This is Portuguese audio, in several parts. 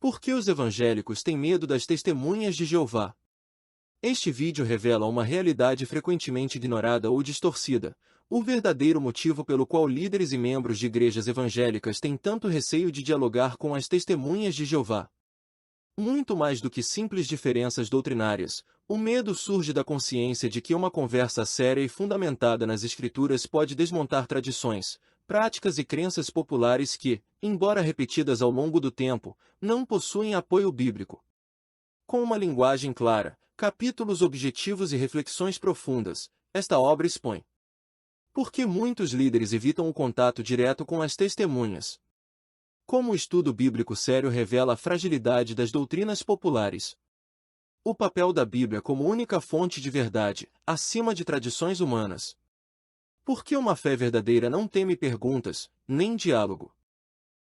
Por que os evangélicos têm medo das testemunhas de Jeová? Este vídeo revela uma realidade frequentemente ignorada ou distorcida, o verdadeiro motivo pelo qual líderes e membros de igrejas evangélicas têm tanto receio de dialogar com as testemunhas de Jeová. Muito mais do que simples diferenças doutrinárias, o medo surge da consciência de que uma conversa séria e fundamentada nas Escrituras pode desmontar tradições, práticas e crenças populares que, embora repetidas ao longo do tempo, não possuem apoio bíblico. Com uma linguagem clara, capítulos objetivos e reflexões profundas, esta obra expõe por que muitos líderes evitam o contato direto com as testemunhas. Como o estudo bíblico sério revela a fragilidade das doutrinas populares. O papel da Bíblia como única fonte de verdade, acima de tradições humanas. Por que uma fé verdadeira não teme perguntas, nem diálogo?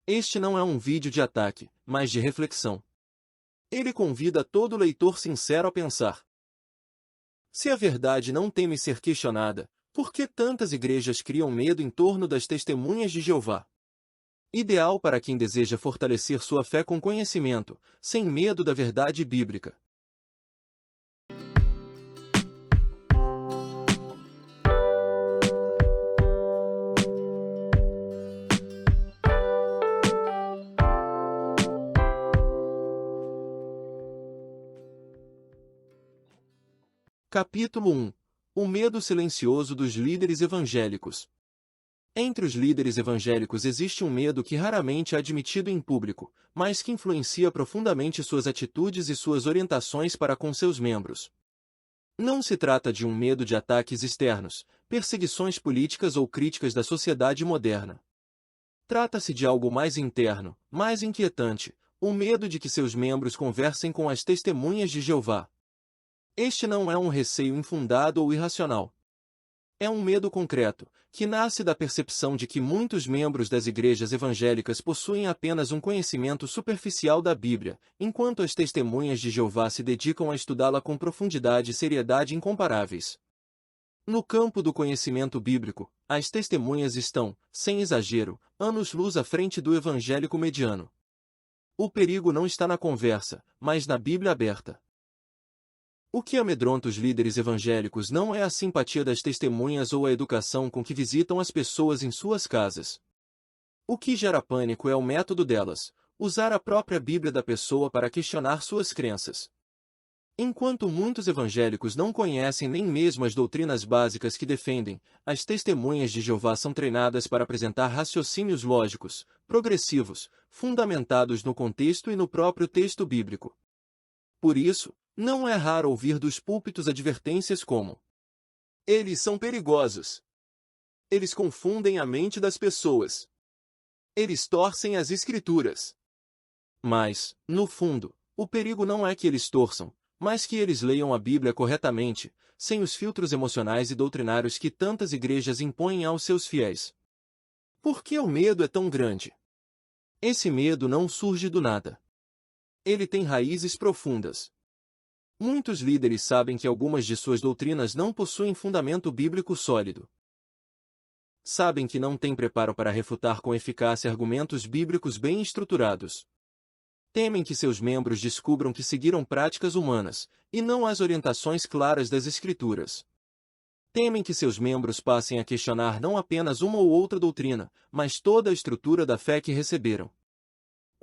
Este não é um vídeo de ataque, mas de reflexão. Ele convida todo leitor sincero a pensar. Se a verdade não teme ser questionada, por que tantas igrejas criam medo em torno das testemunhas de Jeová? Ideal para quem deseja fortalecer sua fé com conhecimento, sem medo da verdade bíblica. Capítulo 1. O medo silencioso dos líderes evangélicos. Entre os líderes evangélicos existe um medo que raramente é admitido em público, mas que influencia profundamente suas atitudes e suas orientações para com seus membros. Não se trata de um medo de ataques externos, perseguições políticas ou críticas da sociedade moderna. Trata-se de algo mais interno, mais inquietante, o medo de que seus membros conversem com as testemunhas de Jeová. Este não é um receio infundado ou irracional. É um medo concreto, que nasce da percepção de que muitos membros das igrejas evangélicas possuem apenas um conhecimento superficial da Bíblia, enquanto as testemunhas de Jeová se dedicam a estudá-la com profundidade e seriedade incomparáveis. No campo do conhecimento bíblico, as testemunhas estão, sem exagero, anos-luz à frente do evangélico mediano. O perigo não está na conversa, mas na Bíblia aberta. O que amedronta os líderes evangélicos não é a simpatia das testemunhas ou a educação com que visitam as pessoas em suas casas. O que gera pânico é o método delas, usar a própria Bíblia da pessoa para questionar suas crenças. Enquanto muitos evangélicos não conhecem nem mesmo as doutrinas básicas que defendem, as testemunhas de Jeová são treinadas para apresentar raciocínios lógicos, progressivos, fundamentados no contexto e no próprio texto bíblico. Por isso, não é raro ouvir dos púlpitos advertências como: eles são perigosos. Eles confundem a mente das pessoas. Eles torcem as Escrituras. Mas, no fundo, o perigo não é que eles torçam, mas que eles leiam a Bíblia corretamente, sem os filtros emocionais e doutrinários que tantas igrejas impõem aos seus fiéis. Por que o medo é tão grande? Esse medo não surge do nada. Ele tem raízes profundas. Muitos líderes sabem que algumas de suas doutrinas não possuem fundamento bíblico sólido. Sabem que não têm preparo para refutar com eficácia argumentos bíblicos bem estruturados. Temem que seus membros descubram que seguiram práticas humanas, e não as orientações claras das Escrituras. Temem que seus membros passem a questionar não apenas uma ou outra doutrina, mas toda a estrutura da fé que receberam.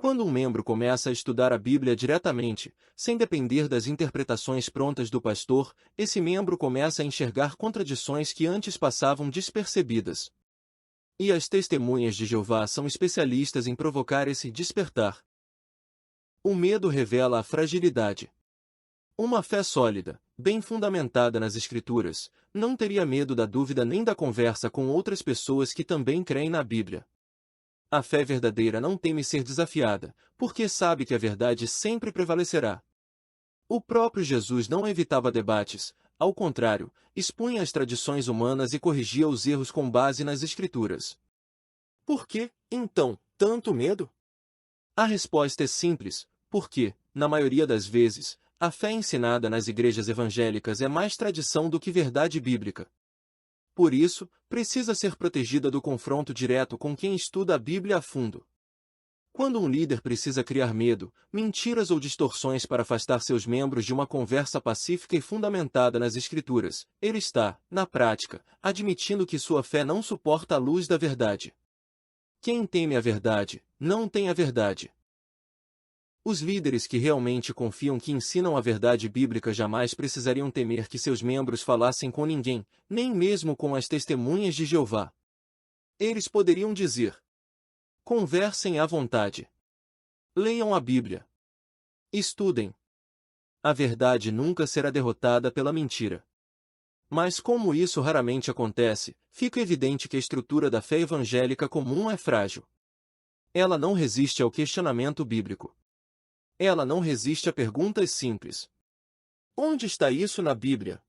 Quando um membro começa a estudar a Bíblia diretamente, sem depender das interpretações prontas do pastor, esse membro começa a enxergar contradições que antes passavam despercebidas. E as testemunhas de Jeová são especialistas em provocar esse despertar. O medo revela a fragilidade. Uma fé sólida, bem fundamentada nas Escrituras, não teria medo da dúvida nem da conversa com outras pessoas que também creem na Bíblia. A fé verdadeira não teme ser desafiada, porque sabe que a verdade sempre prevalecerá. O próprio Jesus não evitava debates, ao contrário, expunha as tradições humanas e corrigia os erros com base nas Escrituras. Por que, então, tanto medo? A resposta é simples, porque, na maioria das vezes, a fé ensinada nas igrejas evangélicas é mais tradição do que verdade bíblica. Por isso, precisa ser protegida do confronto direto com quem estuda a Bíblia a fundo. Quando um líder precisa criar medo, mentiras ou distorções para afastar seus membros de uma conversa pacífica e fundamentada nas Escrituras, ele está, na prática, admitindo que sua fé não suporta a luz da verdade. Quem teme a verdade, não tem a verdade. Os líderes que realmente confiam que ensinam a verdade bíblica jamais precisariam temer que seus membros falassem com ninguém, nem mesmo com as testemunhas de Jeová. Eles poderiam dizer: conversem à vontade. Leiam a Bíblia. Estudem. A verdade nunca será derrotada pela mentira. Mas como isso raramente acontece, fica evidente que a estrutura da fé evangélica comum é frágil. Ela não resiste ao questionamento bíblico. Ela não resiste a perguntas simples. Onde está isso na Bíblia?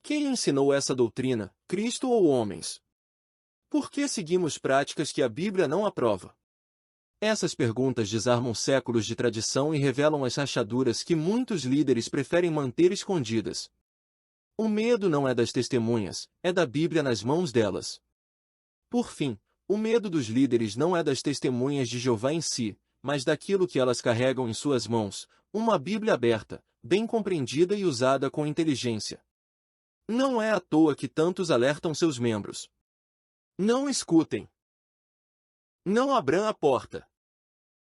Quem ensinou essa doutrina, Cristo ou homens? Por que seguimos práticas que a Bíblia não aprova? Essas perguntas desarmam séculos de tradição e revelam as rachaduras que muitos líderes preferem manter escondidas. O medo não é das testemunhas, é da Bíblia nas mãos delas. Por fim, o medo dos líderes não é das testemunhas de Jeová em si, mas daquilo que elas carregam em suas mãos, uma Bíblia aberta, bem compreendida e usada com inteligência. Não é à toa que tantos alertam seus membros. Não escutem. Não abram a porta.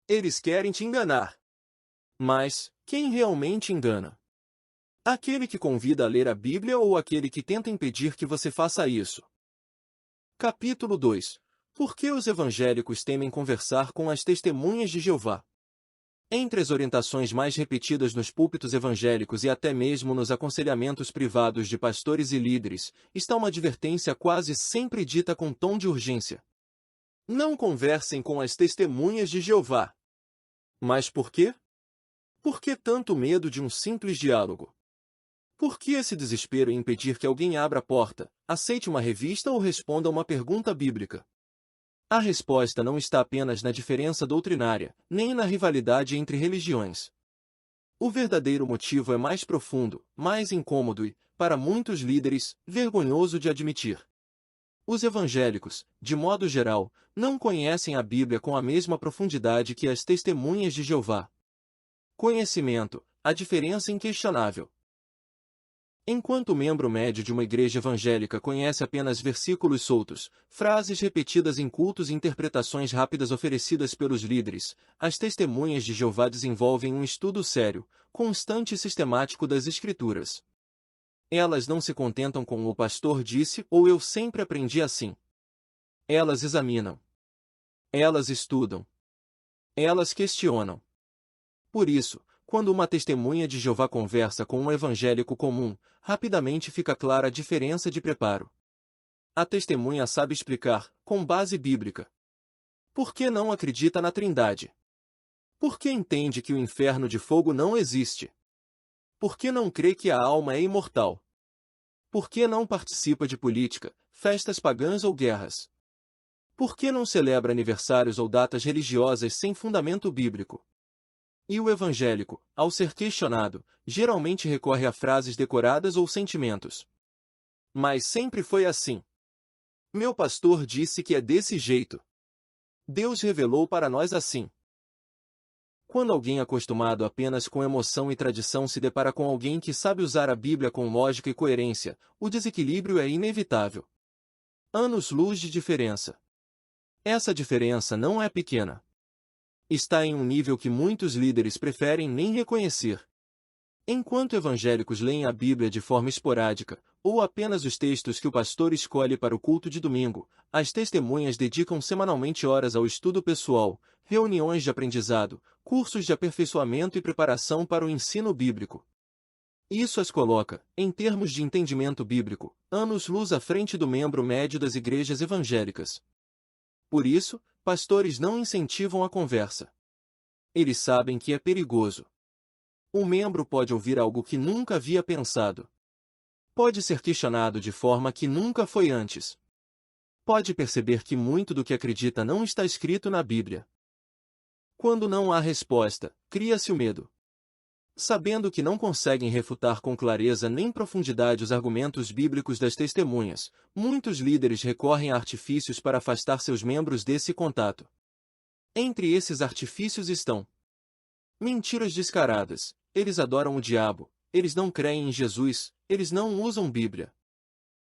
Eles querem te enganar. Mas, quem realmente engana? Aquele que convida a ler a Bíblia ou aquele que tenta impedir que você faça isso? Capítulo 2. Por que os evangélicos temem conversar com as testemunhas de Jeová? Entre as orientações mais repetidas nos púlpitos evangélicos e até mesmo nos aconselhamentos privados de pastores e líderes, está uma advertência quase sempre dita com tom de urgência. Não conversem com as testemunhas de Jeová. Mas por quê? Por que tanto medo de um simples diálogo? Por que esse desespero em impedir que alguém abra a porta, aceite uma revista ou responda a uma pergunta bíblica? A resposta não está apenas na diferença doutrinária, nem na rivalidade entre religiões. O verdadeiro motivo é mais profundo, mais incômodo e, para muitos líderes, vergonhoso de admitir. Os evangélicos, de modo geral, não conhecem a Bíblia com a mesma profundidade que as testemunhas de Jeová. Conhecimento, a diferença inquestionável. Enquanto o membro médio de uma igreja evangélica conhece apenas versículos soltos, frases repetidas em cultos e interpretações rápidas oferecidas pelos líderes, as testemunhas de Jeová desenvolvem um estudo sério, constante e sistemático das Escrituras. Elas não se contentam com "o pastor disse" ou "eu sempre aprendi assim". Elas examinam. Elas estudam. Elas questionam. Por isso, quando uma testemunha de Jeová conversa com um evangélico comum, rapidamente fica clara a diferença de preparo. A testemunha sabe explicar, com base bíblica, por que não acredita na Trindade. Por que entende que o inferno de fogo não existe. Por que não crê que a alma é imortal. Por que não participa de política, festas pagãs ou guerras. Por que não celebra aniversários ou datas religiosas sem fundamento bíblico. E o evangélico, ao ser questionado, geralmente recorre a frases decoradas ou sentimentos. Mas sempre foi assim. Meu pastor disse que é desse jeito. Deus revelou para nós assim. Quando alguém acostumado apenas com emoção e tradição se depara com alguém que sabe usar a Bíblia com lógica e coerência, o desequilíbrio é inevitável. Anos-luz de diferença. Essa diferença não é pequena. Está em um nível que muitos líderes preferem nem reconhecer. Enquanto evangélicos leem a Bíblia de forma esporádica, ou apenas os textos que o pastor escolhe para o culto de domingo, as testemunhas dedicam semanalmente horas ao estudo pessoal, reuniões de aprendizado, cursos de aperfeiçoamento e preparação para o ensino bíblico. Isso as coloca, em termos de entendimento bíblico, anos-luz à frente do membro médio das igrejas evangélicas. Por isso, pastores não incentivam a conversa. Eles sabem que é perigoso. Um membro pode ouvir algo que nunca havia pensado. Pode ser questionado de forma que nunca foi antes. Pode perceber que muito do que acredita não está escrito na Bíblia. Quando não há resposta, cria-se o medo. Sabendo que não conseguem refutar com clareza nem profundidade os argumentos bíblicos das testemunhas, muitos líderes recorrem a artifícios para afastar seus membros desse contato. Entre esses artifícios estão mentiras descaradas. Eles adoram o diabo, eles não creem em Jesus, eles não usam Bíblia.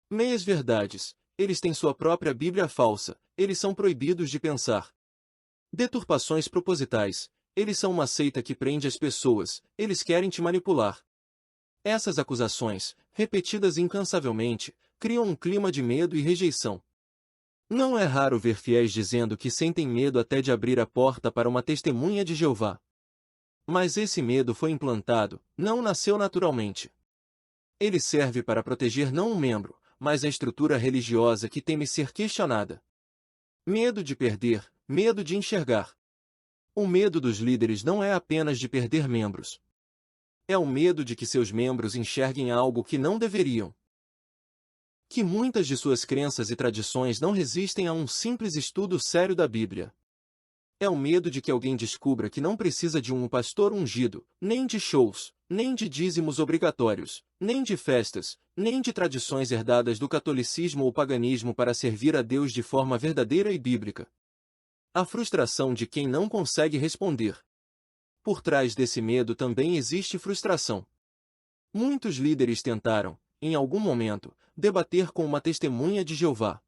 Meias-verdades. Eles têm sua própria Bíblia falsa, eles são proibidos de pensar. Deturpações propositais. Eles são uma seita que prende as pessoas, eles querem te manipular. Essas acusações, repetidas incansavelmente, criam um clima de medo e rejeição. Não é raro ver fiéis dizendo que sentem medo até de abrir a porta para uma testemunha de Jeová. Mas esse medo foi implantado, não nasceu naturalmente. Ele serve para proteger não um membro, mas a estrutura religiosa que teme ser questionada. Medo de perder, medo de enxergar. O medo dos líderes não é apenas de perder membros. É o medo de que seus membros enxerguem algo que não deveriam. Que muitas de suas crenças e tradições não resistem a um simples estudo sério da Bíblia. É o medo de que alguém descubra que não precisa de um pastor ungido, nem de shows, nem de dízimos obrigatórios, nem de festas, nem de tradições herdadas do catolicismo ou paganismo para servir a Deus de forma verdadeira e bíblica. A frustração de quem não consegue responder. Por trás desse medo também existe frustração. Muitos líderes tentaram, em algum momento, debater com uma testemunha de Jeová.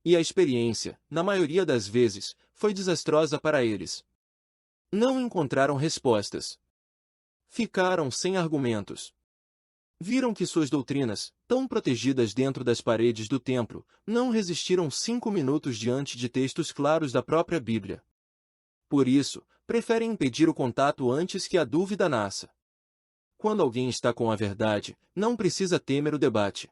E a experiência, na maioria das vezes, foi desastrosa para eles. Não encontraram respostas. Ficaram sem argumentos. Viram que suas doutrinas, tão protegidas dentro das paredes do templo, não resistiram 5 minutos diante de textos claros da própria Bíblia. Por isso, preferem impedir o contato antes que a dúvida nasça. Quando alguém está com a verdade, não precisa temer o debate.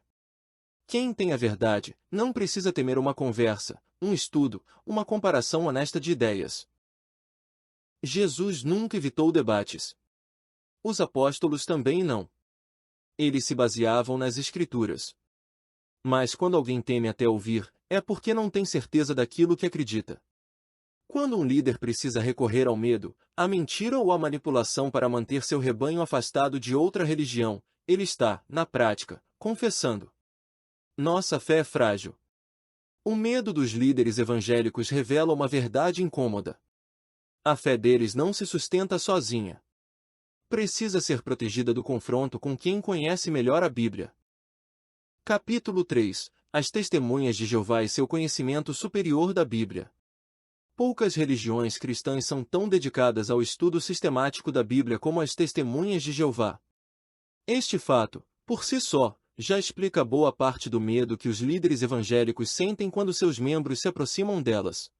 Quem tem a verdade, não precisa temer uma conversa, um estudo, uma comparação honesta de ideias. Jesus nunca evitou debates. Os apóstolos também não. Eles se baseavam nas Escrituras. Mas quando alguém teme até ouvir, é porque não tem certeza daquilo que acredita. Quando um líder precisa recorrer ao medo, à mentira ou à manipulação para manter seu rebanho afastado de outra religião, ele está, na prática, confessando: nossa fé é frágil. O medo dos líderes evangélicos revela uma verdade incômoda. A fé deles não se sustenta sozinha. Precisa ser protegida do confronto com quem conhece melhor a Bíblia. Capítulo 3. As testemunhas de Jeová e seu conhecimento superior da Bíblia. Poucas religiões cristãs são tão dedicadas ao estudo sistemático da Bíblia como as testemunhas de Jeová. Este fato, por si só, já explica boa parte do medo que os líderes evangélicos sentem quando seus membros se aproximam delas.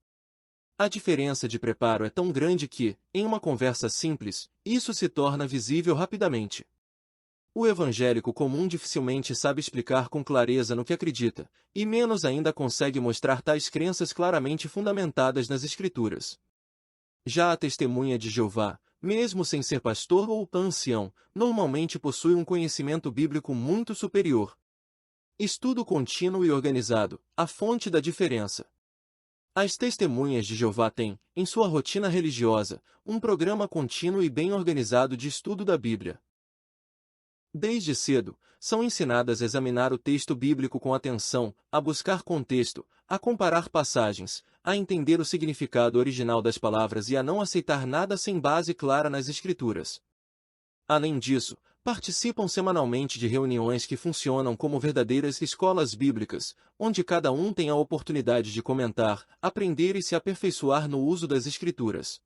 A diferença de preparo é tão grande que, em uma conversa simples, isso se torna visível rapidamente. O evangélico comum dificilmente sabe explicar com clareza no que acredita, e menos ainda consegue mostrar tais crenças claramente fundamentadas nas Escrituras. Já a testemunha de Jeová, mesmo sem ser pastor ou ancião, normalmente possui um conhecimento bíblico muito superior. Estudo contínuo e organizado, a fonte da diferença. As testemunhas de Jeová têm, em sua rotina religiosa, um programa contínuo e bem organizado de estudo da Bíblia. Desde cedo, são ensinadas a examinar o texto bíblico com atenção, a buscar contexto, a comparar passagens, a entender o significado original das palavras e a não aceitar nada sem base clara nas Escrituras. Além disso, participam semanalmente de reuniões que funcionam como verdadeiras escolas bíblicas, onde cada um tem a oportunidade de comentar, aprender e se aperfeiçoar no uso das Escrituras.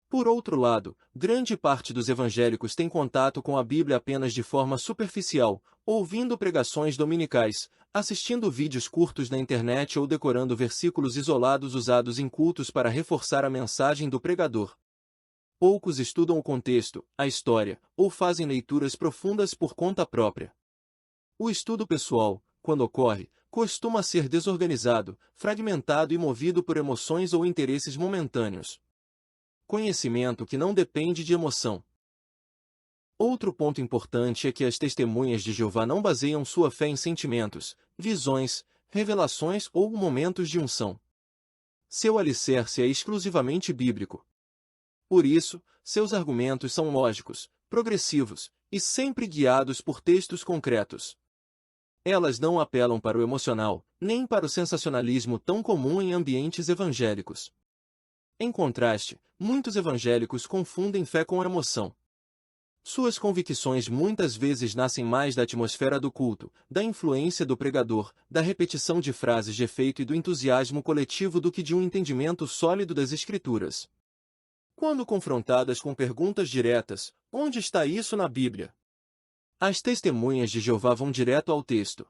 Por outro lado, grande parte dos evangélicos tem contato com a Bíblia apenas de forma superficial, ouvindo pregações dominicais, assistindo vídeos curtos na internet ou decorando versículos isolados usados em cultos para reforçar a mensagem do pregador. Poucos estudam o contexto, a história, ou fazem leituras profundas por conta própria. O estudo pessoal, quando ocorre, costuma ser desorganizado, fragmentado e movido por emoções ou interesses momentâneos. Conhecimento que não depende de emoção. Outro ponto importante é que as testemunhas de Jeová não baseiam sua fé em sentimentos, visões, revelações ou momentos de unção. Seu alicerce é exclusivamente bíblico. Por isso, seus argumentos são lógicos, progressivos e sempre guiados por textos concretos. Elas não apelam para o emocional, nem para o sensacionalismo tão comum em ambientes evangélicos. Em contraste, muitos evangélicos confundem fé com emoção. Suas convicções muitas vezes nascem mais da atmosfera do culto, da influência do pregador, da repetição de frases de efeito e do entusiasmo coletivo do que de um entendimento sólido das Escrituras. Quando confrontadas com perguntas diretas, onde está isso na Bíblia? As testemunhas de Jeová vão direto ao texto.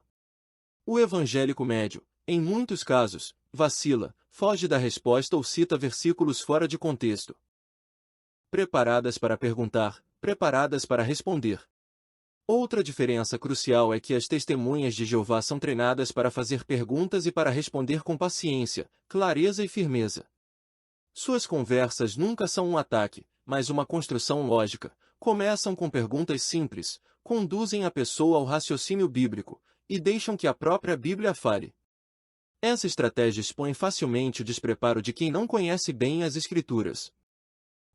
O evangélico médio, em muitos casos, vacila, foge da resposta ou cita versículos fora de contexto. Preparadas para perguntar, preparadas para responder. Outra diferença crucial é que as testemunhas de Jeová são treinadas para fazer perguntas e para responder com paciência, clareza e firmeza. Suas conversas nunca são um ataque, mas uma construção lógica. Começam com perguntas simples, conduzem a pessoa ao raciocínio bíblico, e deixam que a própria Bíblia fale. Essa estratégia expõe facilmente o despreparo de quem não conhece bem as Escrituras.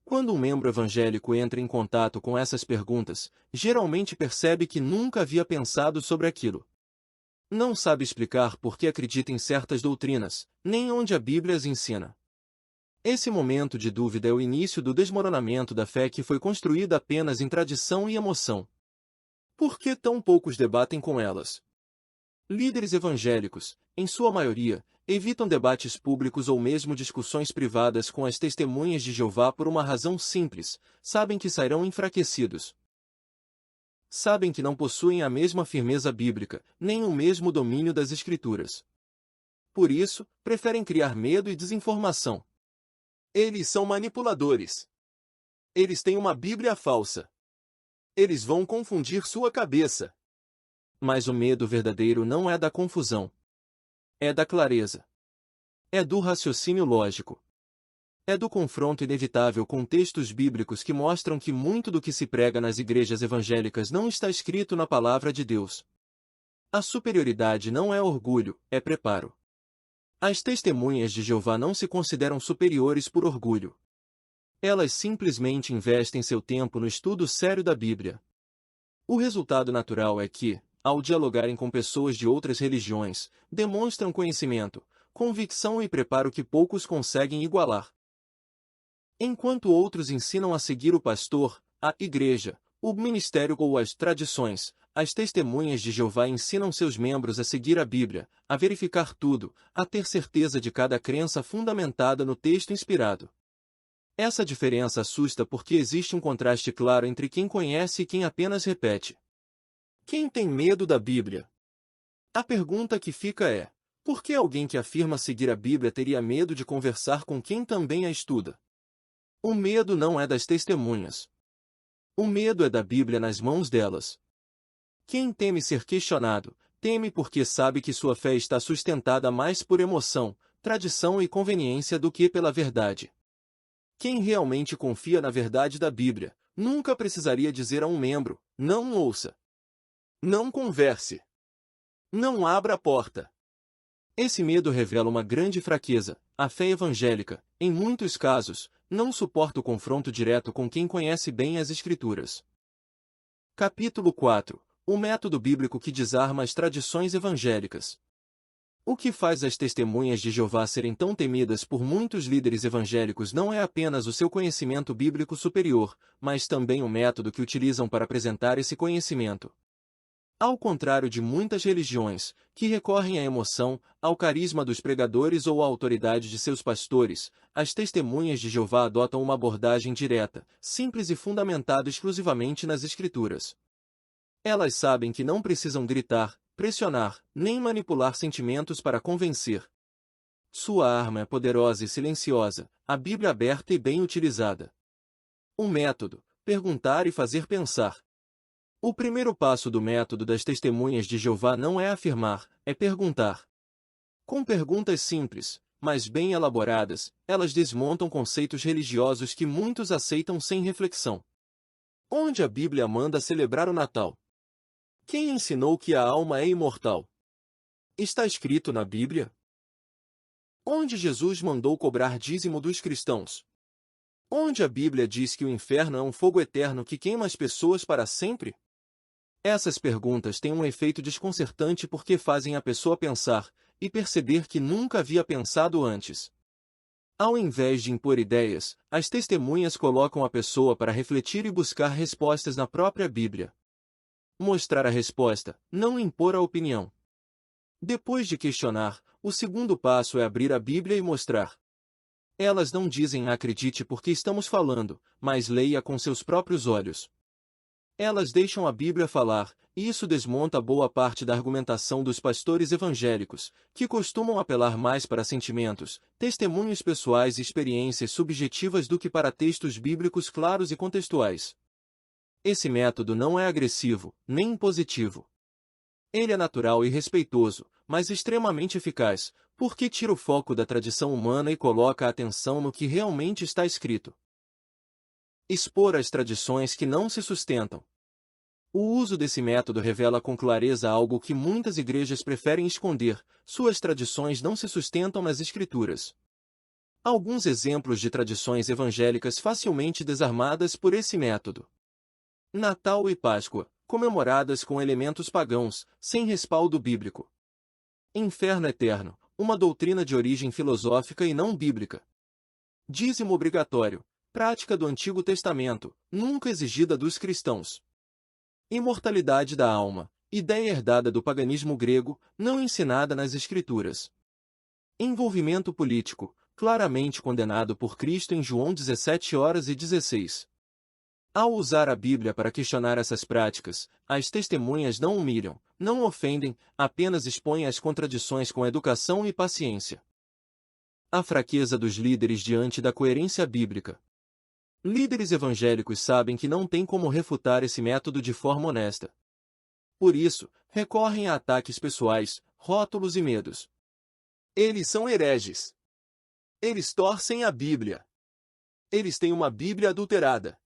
Quando um membro evangélico entra em contato com essas perguntas, geralmente percebe que nunca havia pensado sobre aquilo. Não sabe explicar por que acredita em certas doutrinas, nem onde a Bíblia as ensina. Esse momento de dúvida é o início do desmoronamento da fé que foi construída apenas em tradição e emoção. Por que tão poucos debatem com elas? Líderes evangélicos, em sua maioria, evitam debates públicos ou mesmo discussões privadas com as testemunhas de Jeová por uma razão simples: sabem que sairão enfraquecidos. Sabem que não possuem a mesma firmeza bíblica, nem o mesmo domínio das Escrituras. Por isso, preferem criar medo e desinformação. Eles são manipuladores. Eles têm uma Bíblia falsa. Eles vão confundir sua cabeça. Mas o medo verdadeiro não é da confusão. É da clareza. É do raciocínio lógico. É do confronto inevitável com textos bíblicos que mostram que muito do que se prega nas igrejas evangélicas não está escrito na palavra de Deus. A superioridade não é orgulho, é preparo. As testemunhas de Jeová não se consideram superiores por orgulho. Elas simplesmente investem seu tempo no estudo sério da Bíblia. O resultado natural é que, ao dialogarem com pessoas de outras religiões, demonstram conhecimento, convicção e preparo que poucos conseguem igualar. Enquanto outros ensinam a seguir o pastor, a igreja, o ministério ou as tradições, as testemunhas de Jeová ensinam seus membros a seguir a Bíblia, a verificar tudo, a ter certeza de cada crença fundamentada no texto inspirado. Essa diferença assusta porque existe um contraste claro entre quem conhece e quem apenas repete. Quem tem medo da Bíblia? A pergunta que fica é: por que alguém que afirma seguir a Bíblia teria medo de conversar com quem também a estuda? O medo não é das testemunhas. O medo é da Bíblia nas mãos delas. Quem teme ser questionado, teme porque sabe que sua fé está sustentada mais por emoção, tradição e conveniência do que pela verdade. Quem realmente confia na verdade da Bíblia, nunca precisaria dizer a um membro: não ouça. Não converse. Não abra a porta. Esse medo revela uma grande fraqueza. A fé evangélica, em muitos casos, não suporta o confronto direto com quem conhece bem as Escrituras. Capítulo 4. O método bíblico que desarma as tradições evangélicas. O que faz as testemunhas de Jeová serem tão temidas por muitos líderes evangélicos não é apenas o seu conhecimento bíblico superior, mas também o método que utilizam para apresentar esse conhecimento. Ao contrário de muitas religiões, que recorrem à emoção, ao carisma dos pregadores ou à autoridade de seus pastores, as testemunhas de Jeová adotam uma abordagem direta, simples e fundamentada exclusivamente nas Escrituras. Elas sabem que não precisam gritar, pressionar, nem manipular sentimentos para convencer. Sua arma é poderosa e silenciosa, a Bíblia aberta e bem utilizada. O método: perguntar e fazer pensar. O primeiro passo do método das testemunhas de Jeová não é afirmar, é perguntar. Com perguntas simples, mas bem elaboradas, elas desmontam conceitos religiosos que muitos aceitam sem reflexão. Onde a Bíblia manda celebrar o Natal? Quem ensinou que a alma é imortal? Está escrito na Bíblia? Onde Jesus mandou cobrar dízimo dos cristãos? Onde a Bíblia diz que o inferno é um fogo eterno que queima as pessoas para sempre? Essas perguntas têm um efeito desconcertante porque fazem a pessoa pensar, e perceber que nunca havia pensado antes. Ao invés de impor ideias, as testemunhas colocam a pessoa para refletir e buscar respostas na própria Bíblia. Mostrar a resposta, não impor a opinião. Depois de questionar, o segundo passo é abrir a Bíblia e mostrar. Elas não dizem acredite porque estamos falando, mas leia com seus próprios olhos. Elas deixam a Bíblia falar, e isso desmonta boa parte da argumentação dos pastores evangélicos, que costumam apelar mais para sentimentos, testemunhos pessoais e experiências subjetivas do que para textos bíblicos claros e contextuais. Esse método não é agressivo, nem impositivo. Ele é natural e respeitoso, mas extremamente eficaz, porque tira o foco da tradição humana e coloca a atenção no que realmente está escrito. Expor as tradições que não se sustentam. O uso desse método revela com clareza algo que muitas igrejas preferem esconder: suas tradições não se sustentam nas Escrituras. Alguns exemplos de tradições evangélicas facilmente desarmadas por esse método. Natal e Páscoa, comemoradas com elementos pagãos, sem respaldo bíblico. Inferno eterno, uma doutrina de origem filosófica e não bíblica. Dízimo obrigatório, prática do Antigo Testamento, nunca exigida dos cristãos. Imortalidade da alma, ideia herdada do paganismo grego, não ensinada nas Escrituras. Envolvimento político, claramente condenado por Cristo em João 17:16. Ao usar a Bíblia para questionar essas práticas, as testemunhas não humilham, não ofendem, apenas expõem as contradições com educação e paciência. A fraqueza dos líderes diante da coerência bíblica. Líderes evangélicos sabem que não têm como refutar esse método de forma honesta. Por isso, recorrem a ataques pessoais, rótulos e medos. Eles são hereges. Eles torcem a Bíblia. Eles têm uma Bíblia adulterada.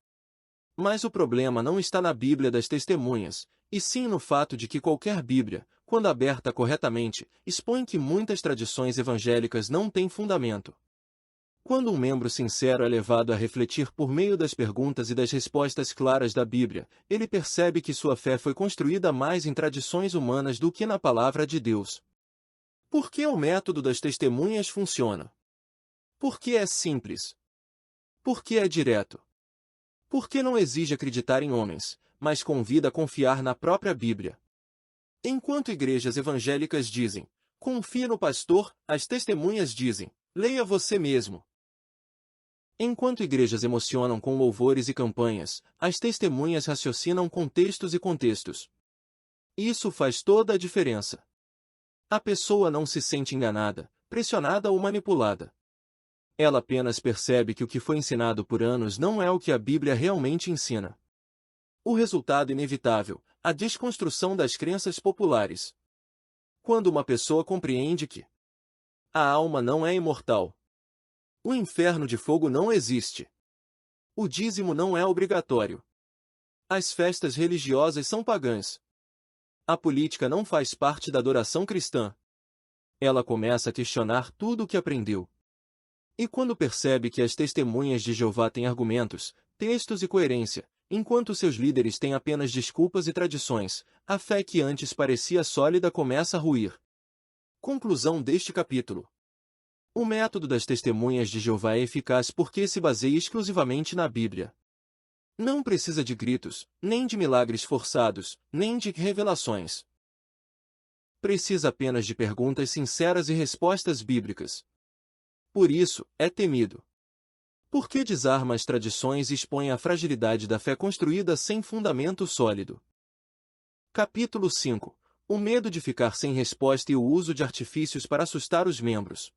Mas o problema não está na Bíblia das testemunhas, e sim no fato de que qualquer Bíblia, quando aberta corretamente, expõe que muitas tradições evangélicas não têm fundamento. Quando um membro sincero é levado a refletir por meio das perguntas e das respostas claras da Bíblia, ele percebe que sua fé foi construída mais em tradições humanas do que na palavra de Deus. Por que o método das testemunhas funciona? Porque é simples. Porque é direto. Porque não exige acreditar em homens, mas convida a confiar na própria Bíblia. Enquanto igrejas evangélicas dizem, confie no pastor, as testemunhas dizem, leia você mesmo. Enquanto igrejas emocionam com louvores e campanhas, as testemunhas raciocinam com textos e contextos. Isso faz toda a diferença. A pessoa não se sente enganada, pressionada ou manipulada. Ela apenas percebe que o que foi ensinado por anos não é o que a Bíblia realmente ensina. O resultado inevitável, a desconstrução das crenças populares. Quando uma pessoa compreende que a alma não é imortal, o inferno de fogo não existe, o dízimo não é obrigatório, as festas religiosas são pagãs, a política não faz parte da adoração cristã, ela começa a questionar tudo o que aprendeu. E quando percebe que as testemunhas de Jeová têm argumentos, textos e coerência, enquanto seus líderes têm apenas desculpas e tradições, a fé que antes parecia sólida começa a ruir. Conclusão deste capítulo. O método das testemunhas de Jeová é eficaz porque se baseia exclusivamente na Bíblia. Não precisa de gritos, nem de milagres forçados, nem de revelações. Precisa apenas de perguntas sinceras e respostas bíblicas. Por isso, é temido. Porque desarma as tradições e expõe a fragilidade da fé construída sem fundamento sólido. Capítulo 5. O medo de ficar sem resposta e o uso de artifícios para assustar os membros.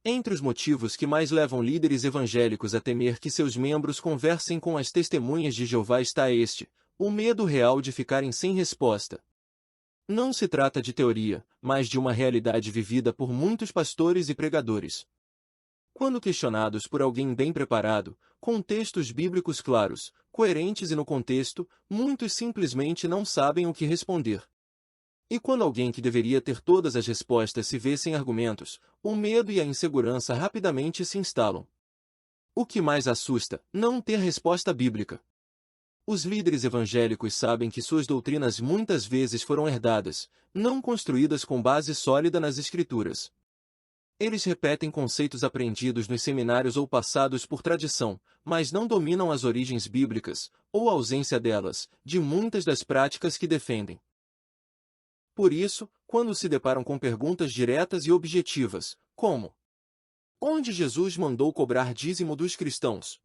Entre os motivos que mais levam líderes evangélicos a temer que seus membros conversem com as testemunhas de Jeová está este: o medo real de ficarem sem resposta. Não se trata de teoria, mas de uma realidade vivida por muitos pastores e pregadores. Quando questionados por alguém bem preparado, com textos bíblicos claros, coerentes e no contexto, muitos simplesmente não sabem o que responder. E quando alguém que deveria ter todas as respostas se vê sem argumentos, o medo e a insegurança rapidamente se instalam. O que mais assusta, não ter resposta bíblica. Os líderes evangélicos sabem que suas doutrinas muitas vezes foram herdadas, não construídas com base sólida nas Escrituras. Eles repetem conceitos aprendidos nos seminários ou passados por tradição, mas não dominam as origens bíblicas, ou a ausência delas, de muitas das práticas que defendem. Por isso, quando se deparam com perguntas diretas e objetivas, como: onde Jesus mandou cobrar dízimo dos cristãos?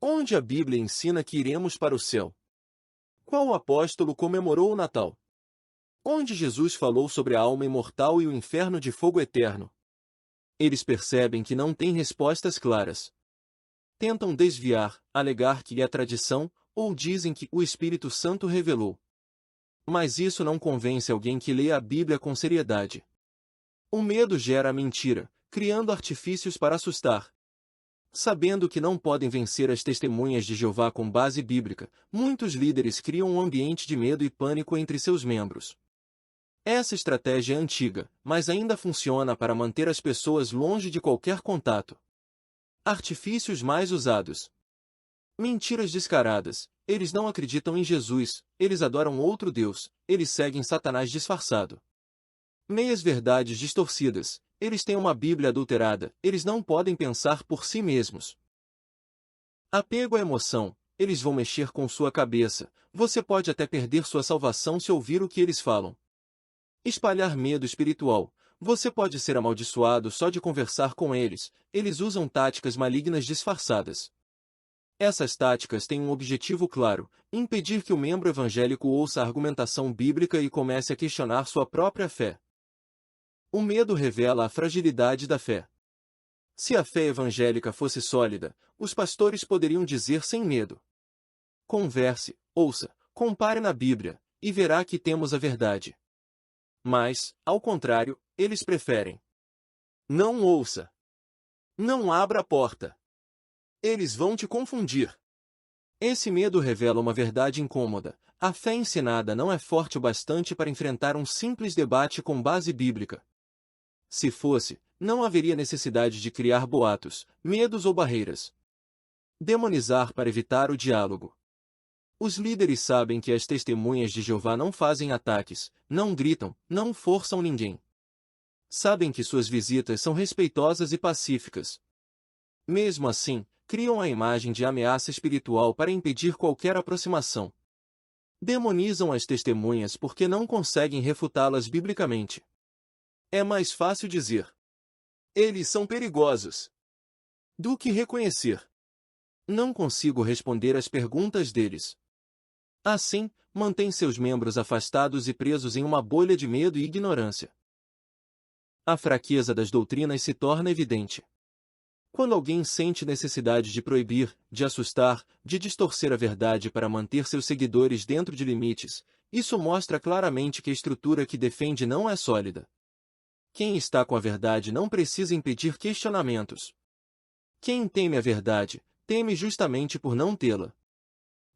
Onde a Bíblia ensina que iremos para o céu? Qual apóstolo comemorou o Natal? Onde Jesus falou sobre a alma imortal e o inferno de fogo eterno? Eles percebem que não têm respostas claras. Tentam desviar, alegar que é tradição, ou dizem que o Espírito Santo revelou. Mas isso não convence alguém que lê a Bíblia com seriedade. O medo gera a mentira, criando artifícios para assustar. Sabendo que não podem vencer as testemunhas de Jeová com base bíblica, muitos líderes criam um ambiente de medo e pânico entre seus membros. Essa estratégia é antiga, mas ainda funciona para manter as pessoas longe de qualquer contato. Artifícios mais usados. Mentiras descaradas. Eles não acreditam em Jesus, eles adoram outro Deus, eles seguem Satanás disfarçado. Meias-verdades distorcidas. Eles têm uma Bíblia adulterada, eles não podem pensar por si mesmos. Apego à emoção. Eles vão mexer com sua cabeça, você pode até perder sua salvação se ouvir o que eles falam. Espalhar medo espiritual. Você pode ser amaldiçoado só de conversar com eles, eles usam táticas malignas disfarçadas. Essas táticas têm um objetivo claro: impedir que o membro evangélico ouça a argumentação bíblica e comece a questionar sua própria fé. O medo revela a fragilidade da fé. Se a fé evangélica fosse sólida, os pastores poderiam dizer sem medo: converse, ouça, compare na Bíblia, e verá que temos a verdade. Mas, ao contrário, eles preferem: não ouça. Não abra a porta. Eles vão te confundir. Esse medo revela uma verdade incômoda: a fé ensinada não é forte o bastante para enfrentar um simples debate com base bíblica. Se fosse, não haveria necessidade de criar boatos, medos ou barreiras. Demonizar para evitar o diálogo. Os líderes sabem que as testemunhas de Jeová não fazem ataques, não gritam, não forçam ninguém. Sabem que suas visitas são respeitosas e pacíficas. Mesmo assim, criam a imagem de ameaça espiritual para impedir qualquer aproximação. Demonizam as testemunhas porque não conseguem refutá-las biblicamente. É mais fácil dizer: eles são perigosos, do que reconhecer: não consigo responder às perguntas deles. Assim, mantém seus membros afastados e presos em uma bolha de medo e ignorância. A fraqueza das doutrinas se torna evidente. Quando alguém sente necessidade de proibir, de assustar, de distorcer a verdade para manter seus seguidores dentro de limites, isso mostra claramente que a estrutura que defende não é sólida. Quem está com a verdade não precisa impedir questionamentos. Quem teme a verdade, teme justamente por não tê-la.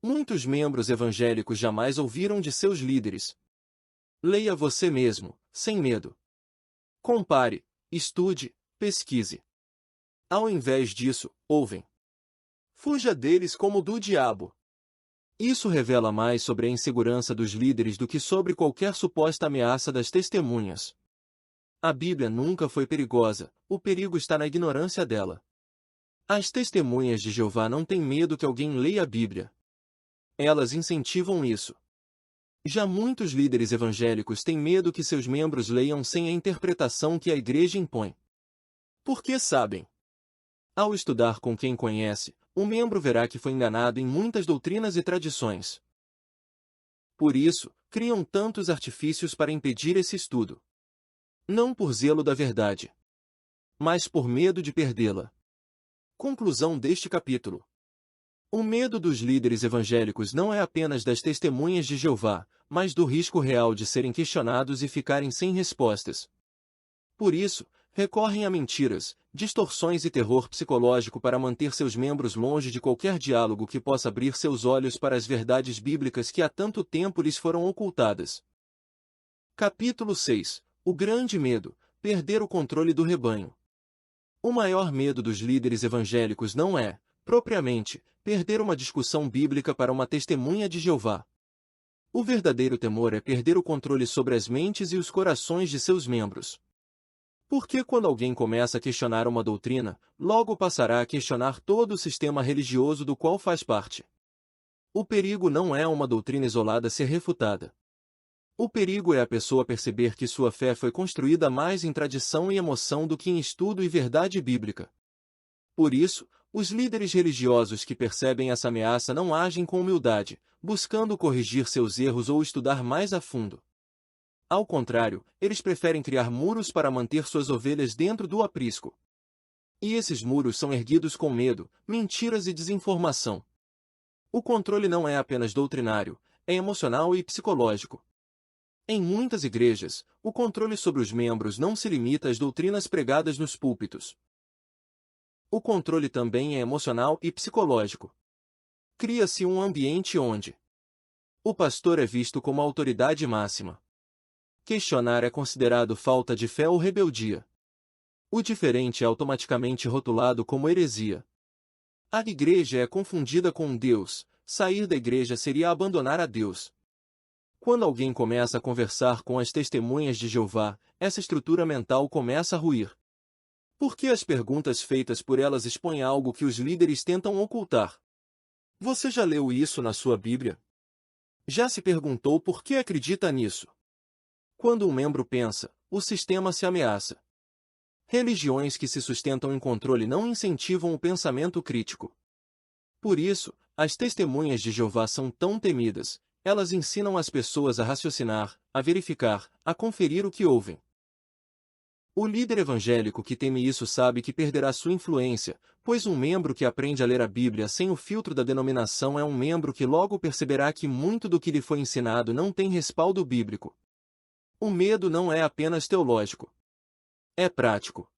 Muitos membros evangélicos jamais ouviram de seus líderes: leia você mesmo, sem medo. Compare, estude, pesquise. Ao invés disso, ouvem: fuja deles como do diabo. Isso revela mais sobre a insegurança dos líderes do que sobre qualquer suposta ameaça das testemunhas. A Bíblia nunca foi perigosa, o perigo está na ignorância dela. As testemunhas de Jeová não têm medo que alguém leia a Bíblia. Elas incentivam isso. Já muitos líderes evangélicos têm medo que seus membros leiam sem a interpretação que a igreja impõe. Porque sabem: ao estudar com quem conhece, o membro verá que foi enganado em muitas doutrinas e tradições. Por isso, criam tantos artifícios para impedir esse estudo. Não por zelo da verdade, mas por medo de perdê-la. Conclusão deste capítulo. O medo dos líderes evangélicos não é apenas das testemunhas de Jeová, mas do risco real de serem questionados e ficarem sem respostas. Por isso, recorrem a mentiras, distorções e terror psicológico para manter seus membros longe de qualquer diálogo que possa abrir seus olhos para as verdades bíblicas que há tanto tempo lhes foram ocultadas. Capítulo 6. O grande medo: perder o controle do rebanho. O maior medo dos líderes evangélicos não é, propriamente, perder uma discussão bíblica para uma testemunha de Jeová. O verdadeiro temor é perder o controle sobre as mentes e os corações de seus membros. Porque quando alguém começa a questionar uma doutrina, logo passará a questionar todo o sistema religioso do qual faz parte. O perigo não é uma doutrina isolada ser refutada. O perigo é a pessoa perceber que sua fé foi construída mais em tradição e emoção do que em estudo e verdade bíblica. Por isso, os líderes religiosos que percebem essa ameaça não agem com humildade, buscando corrigir seus erros ou estudar mais a fundo. Ao contrário, eles preferem criar muros para manter suas ovelhas dentro do aprisco. E esses muros são erguidos com medo, mentiras e desinformação. O controle não é apenas doutrinário, é emocional e psicológico. Em muitas igrejas, o controle sobre os membros não se limita às doutrinas pregadas nos púlpitos. O controle também é emocional e psicológico. Cria-se um ambiente onde o pastor é visto como a autoridade máxima. Questionar é considerado falta de fé ou rebeldia. O diferente é automaticamente rotulado como heresia. A igreja é confundida com Deus, sair da igreja seria abandonar a Deus. Quando alguém começa a conversar com as testemunhas de Jeová, essa estrutura mental começa a ruir. Porque as perguntas feitas por elas expõem algo que os líderes tentam ocultar. Você já leu isso na sua Bíblia? Já se perguntou por que acredita nisso? Quando um membro pensa, o sistema se ameaça. Religiões que se sustentam em controle não incentivam o pensamento crítico. Por isso, as testemunhas de Jeová são tão temidas, elas ensinam as pessoas a raciocinar, a verificar, a conferir o que ouvem. O líder evangélico que teme isso sabe que perderá sua influência, pois um membro que aprende a ler a Bíblia sem o filtro da denominação é um membro que logo perceberá que muito do que lhe foi ensinado não tem respaldo bíblico. O medo não é apenas teológico. É prático.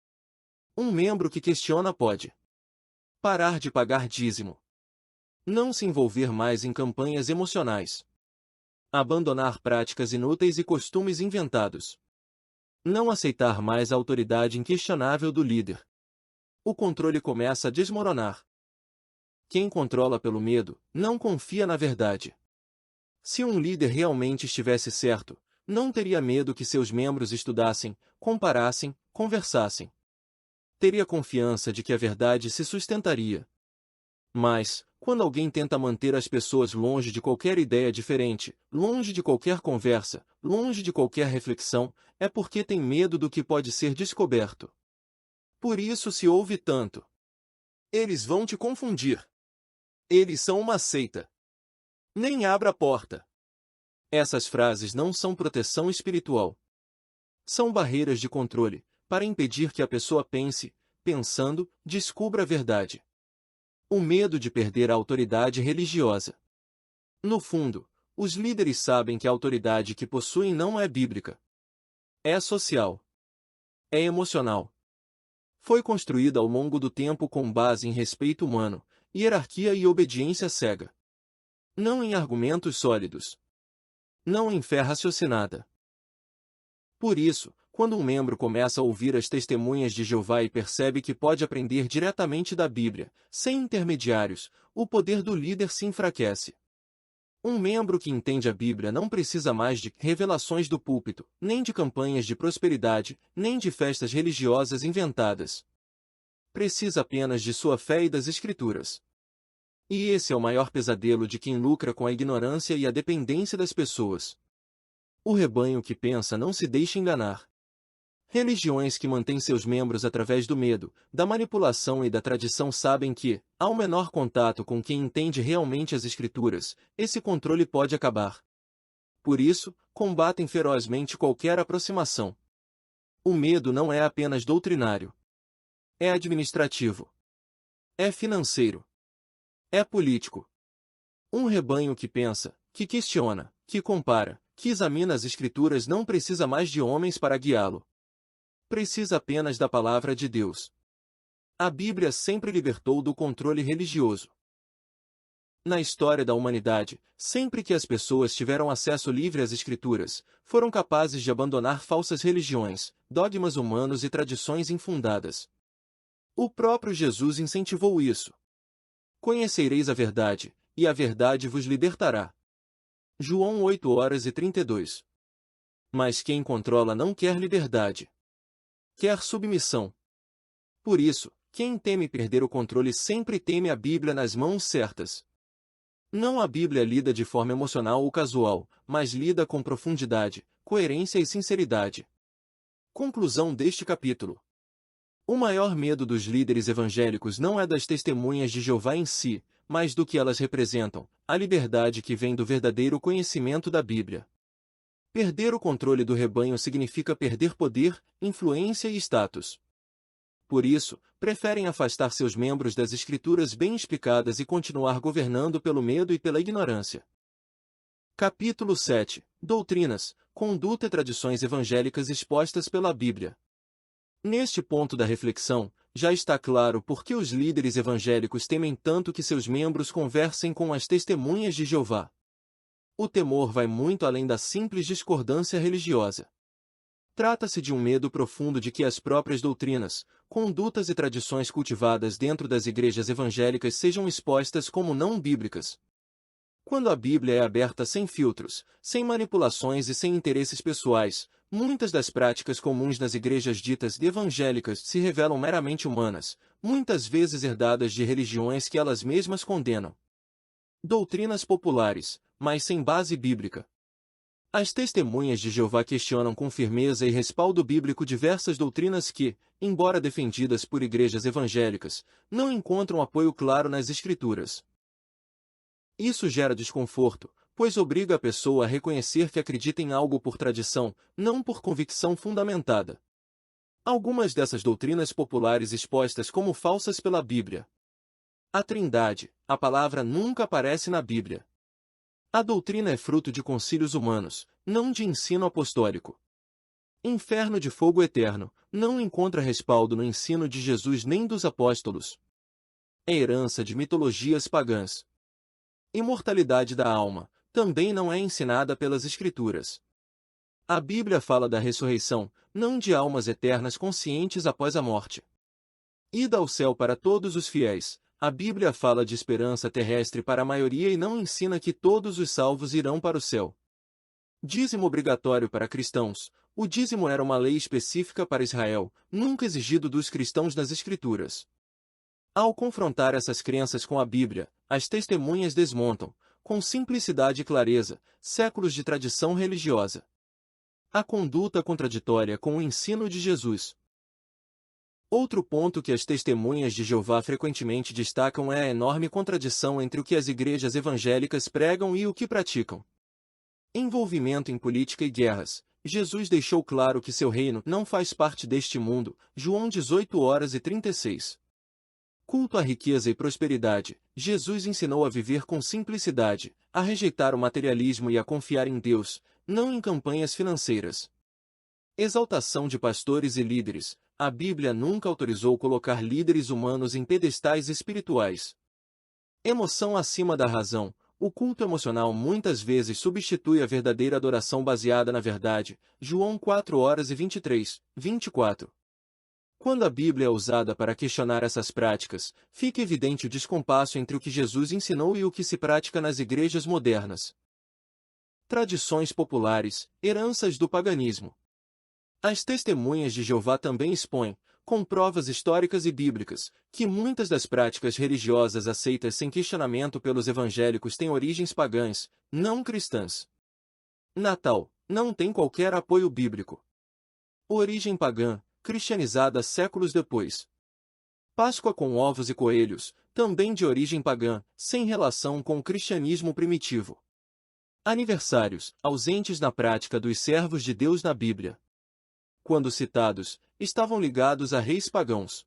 Um membro que questiona pode parar de pagar dízimo, não se envolver mais em campanhas emocionais, abandonar práticas inúteis e costumes inventados, não aceitar mais a autoridade inquestionável do líder. O controle começa a desmoronar. Quem controla pelo medo, não confia na verdade. Se um líder realmente estivesse certo, não teria medo que seus membros estudassem, comparassem, conversassem. Teria confiança de que a verdade se sustentaria. Mas, quando alguém tenta manter as pessoas longe de qualquer ideia diferente, longe de qualquer conversa, longe de qualquer reflexão, é porque tem medo do que pode ser descoberto. Por isso se ouve tanto. Eles vão te confundir. Eles são uma seita. Nem abra a porta. Essas frases não são proteção espiritual. São barreiras de controle, para impedir que a pessoa pense, pensando, descubra a verdade. O medo de perder a autoridade religiosa. No fundo, os líderes sabem que a autoridade que possuem não é bíblica. É social. É emocional. Foi construída ao longo do tempo com base em respeito humano, hierarquia e obediência cega. Não em argumentos sólidos. Não em fé raciocinada. Por isso, quando um membro começa a ouvir as testemunhas de Jeová e percebe que pode aprender diretamente da Bíblia, sem intermediários, o poder do líder se enfraquece. Um membro que entende a Bíblia não precisa mais de revelações do púlpito, nem de campanhas de prosperidade, nem de festas religiosas inventadas. Precisa apenas de sua fé e das Escrituras. E esse é o maior pesadelo de quem lucra com a ignorância e a dependência das pessoas. O rebanho que pensa não se deixa enganar. Religiões que mantêm seus membros através do medo, da manipulação e da tradição sabem que, ao menor contato com quem entende realmente as Escrituras, esse controle pode acabar. Por isso, combatem ferozmente qualquer aproximação. O medo não é apenas doutrinário. É administrativo. É financeiro. É político. Um rebanho que pensa, que questiona, que compara, que examina as Escrituras não precisa mais de homens para guiá-lo. Precisa apenas da palavra de Deus. A Bíblia sempre libertou do controle religioso. Na história da humanidade, sempre que as pessoas tiveram acesso livre às Escrituras, foram capazes de abandonar falsas religiões, dogmas humanos e tradições infundadas. O próprio Jesus incentivou isso. Conhecereis a verdade, e a verdade vos libertará. João 8:32. Mas quem controla não quer liberdade. quer submissão. Por isso, quem teme perder o controle sempre teme a Bíblia nas mãos certas. Não a Bíblia lida de forma emocional ou casual, mas lida com profundidade, coerência e sinceridade. Conclusão deste capítulo. O maior medo dos líderes evangélicos não é das testemunhas de Jeová em si, mas do que elas representam, a liberdade que vem do verdadeiro conhecimento da Bíblia. Perder o controle do rebanho significa perder poder, influência e status. Por isso, preferem afastar seus membros das Escrituras bem explicadas e continuar governando pelo medo e pela ignorância. Capítulo 7. Doutrinas, conduta e tradições evangélicas expostas pela Bíblia. Neste ponto da reflexão, já está claro por que os líderes evangélicos temem tanto que seus membros conversem com as testemunhas de Jeová. O temor vai muito além da simples discordância religiosa. Trata-se de um medo profundo de que as próprias doutrinas, condutas e tradições cultivadas dentro das igrejas evangélicas sejam expostas como não bíblicas. Quando a Bíblia é aberta sem filtros, sem manipulações e sem interesses pessoais, muitas das práticas comuns nas igrejas ditas evangélicas se revelam meramente humanas, muitas vezes herdadas de religiões que elas mesmas condenam. Doutrinas populares, mas sem base bíblica. As testemunhas de Jeová questionam com firmeza e respaldo bíblico diversas doutrinas que, embora defendidas por igrejas evangélicas, não encontram apoio claro nas Escrituras. Isso gera desconforto, pois obriga a pessoa a reconhecer que acredita em algo por tradição, não por convicção fundamentada. Algumas dessas doutrinas populares expostas como falsas pela Bíblia. A Trindade, a palavra nunca aparece na Bíblia. A doutrina é fruto de concílios humanos, não de ensino apostólico. Inferno de fogo eterno, não encontra respaldo no ensino de Jesus nem dos apóstolos. É herança de mitologias pagãs. Imortalidade da alma, também não é ensinada pelas Escrituras. A Bíblia fala da ressurreição, não de almas eternas conscientes após a morte. Ida ao céu para todos os fiéis, a Bíblia fala de esperança terrestre para a maioria e não ensina que todos os salvos irão para o céu. Dízimo obrigatório para cristãos. O dízimo era uma lei específica para Israel, nunca exigido dos cristãos nas Escrituras. Ao confrontar essas crenças com a Bíblia, as testemunhas desmontam, com simplicidade e clareza, séculos de tradição religiosa. A conduta contraditória com o ensino de Jesus. Outro ponto que as testemunhas de Jeová frequentemente destacam é a enorme contradição entre o que as igrejas evangélicas pregam e o que praticam. Envolvimento em política e guerras. Jesus deixou claro que seu reino não faz parte deste mundo, João 18:36. Culto à riqueza e prosperidade. Jesus ensinou a viver com simplicidade, a rejeitar o materialismo e a confiar em Deus, não em campanhas financeiras. Exaltação de pastores e líderes. A Bíblia nunca autorizou colocar líderes humanos em pedestais espirituais. Emoção acima da razão. O culto emocional muitas vezes substitui a verdadeira adoração baseada na verdade. João 4:23, 24. Quando a Bíblia é usada para questionar essas práticas, fica evidente o descompasso entre o que Jesus ensinou e o que se pratica nas igrejas modernas. Tradições populares, heranças do paganismo. As testemunhas de Jeová também expõem, com provas históricas e bíblicas, que muitas das práticas religiosas aceitas sem questionamento pelos evangélicos têm origens pagãs, não cristãs. Natal não tem qualquer apoio bíblico. Origem pagã, cristianizada séculos depois. Páscoa com ovos e coelhos, também de origem pagã, sem relação com o cristianismo primitivo. Aniversários, ausentes na prática dos servos de Deus na Bíblia. Quando citados, estavam ligados a reis pagãos.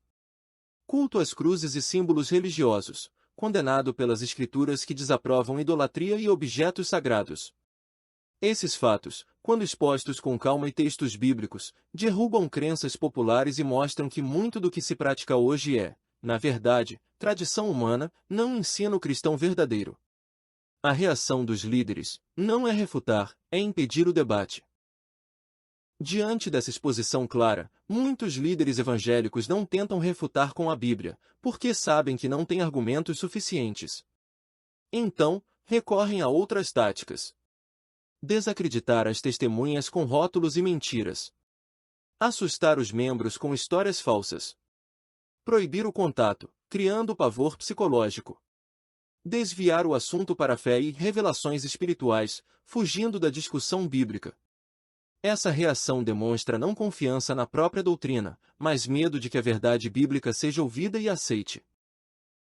Culto às cruzes e símbolos religiosos, condenado pelas Escrituras que desaprovam idolatria e objetos sagrados. Esses fatos, quando expostos com calma e textos bíblicos, derrubam crenças populares e mostram que muito do que se pratica hoje é, na verdade, tradição humana, não ensino cristão verdadeiro. A reação dos líderes não é refutar, é impedir o debate. Diante dessa exposição clara, muitos líderes evangélicos não tentam refutar com a Bíblia, porque sabem que não têm argumentos suficientes. Então, recorrem a outras táticas. Desacreditar as testemunhas com rótulos e mentiras. Assustar os membros com histórias falsas. Proibir o contato, criando pavor psicológico. Desviar o assunto para a fé e revelações espirituais, fugindo da discussão bíblica. Essa reação demonstra não confiança na própria doutrina, mas medo de que a verdade bíblica seja ouvida e aceite.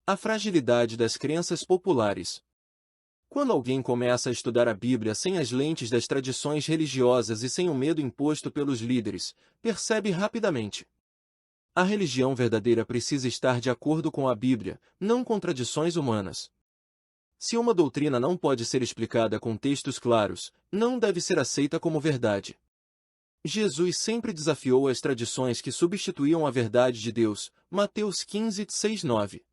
A fragilidade das crenças populares. Quando alguém começa a estudar a Bíblia sem as lentes das tradições religiosas e sem o medo imposto pelos líderes, percebe rapidamente. A religião verdadeira precisa estar de acordo com a Bíblia, não com tradições humanas. Se uma doutrina não pode ser explicada com textos claros, não deve ser aceita como verdade. Jesus sempre desafiou as tradições que substituíam a verdade de Deus, Mateus 15, 6, 9.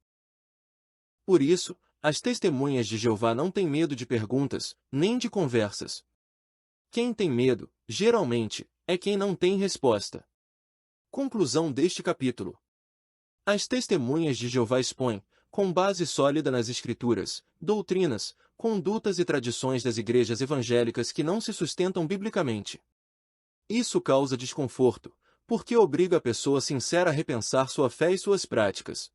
Por isso, as testemunhas de Jeová não têm medo de perguntas, nem de conversas. Quem tem medo, geralmente, é quem não tem resposta. Conclusão deste capítulo. As testemunhas de Jeová expõem, com base sólida nas Escrituras, doutrinas, condutas e tradições das igrejas evangélicas que não se sustentam biblicamente. Isso causa desconforto, porque obriga a pessoa sincera a repensar sua fé e suas práticas.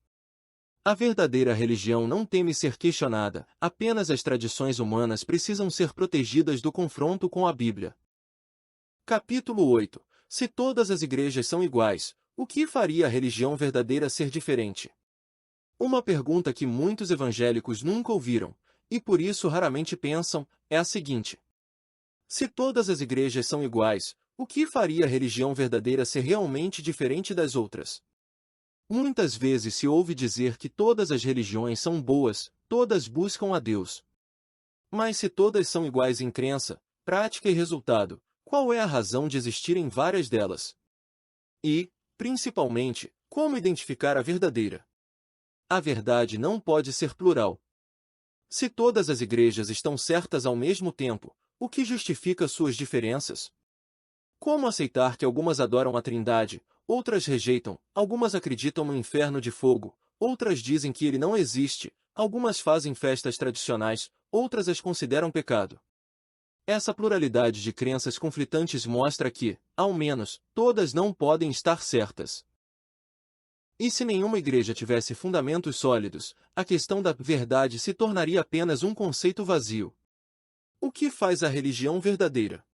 A verdadeira religião não teme ser questionada, apenas as tradições humanas precisam ser protegidas do confronto com a Bíblia. Capítulo 8. Se todas as igrejas são iguais, o que faria a religião verdadeira ser diferente? Uma pergunta que muitos evangélicos nunca ouviram, e por isso raramente pensam, é a seguinte: se todas as igrejas são iguais, o que faria a religião verdadeira ser realmente diferente das outras? Muitas vezes se ouve dizer que todas as religiões são boas, todas buscam a Deus. Mas se todas são iguais em crença, prática e resultado, qual é a razão de existirem várias delas? E, principalmente, como identificar a verdadeira? A verdade não pode ser plural. Se todas as igrejas estão certas ao mesmo tempo, o que justifica suas diferenças? Como aceitar que algumas adoram a Trindade, outras rejeitam, algumas acreditam no inferno de fogo, outras dizem que ele não existe, algumas fazem festas tradicionais, outras as consideram pecado? Essa pluralidade de crenças conflitantes mostra que, ao menos, todas não podem estar certas. E se nenhuma igreja tivesse fundamentos sólidos, a questão da verdade se tornaria apenas um conceito vazio. O que faz a religião verdadeira?